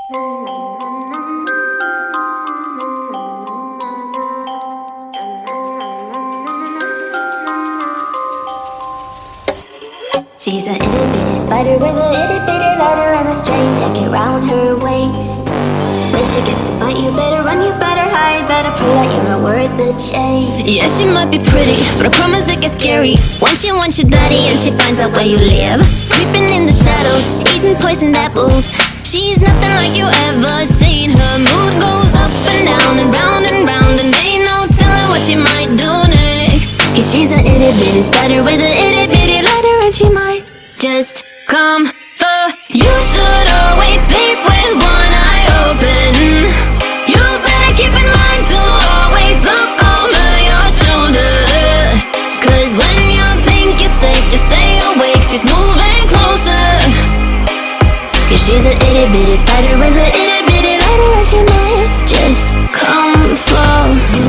She's a itty bitty spider with a itty bitty letter and a strange jacket round her waist. When she gets a bite, you better run, you better hide, better pray that you're not worth the chase. Yeah, she might be pretty, but I promise it gets scary once she wants your daddy and she finds out where you live. Creeping in the shadows, eating poisoned apples. She's nothing like you ever seen. Her mood goes up and down and round, and ain't no telling what she might do next. Cause she's a itty bitty spider with a itty bitty letter, and she might just come for you. Should always sleep with one eye open. You better keep in mind to always look over your shoulder. Cause when you think you're safe, just stay awake, she's moving closer. Cause she's a itty bitty spider with a itty bitty letter, and she might just come for you.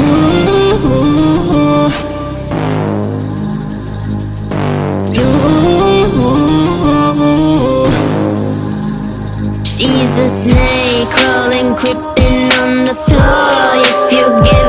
She's a snake crawling, creeping on the floor. If you give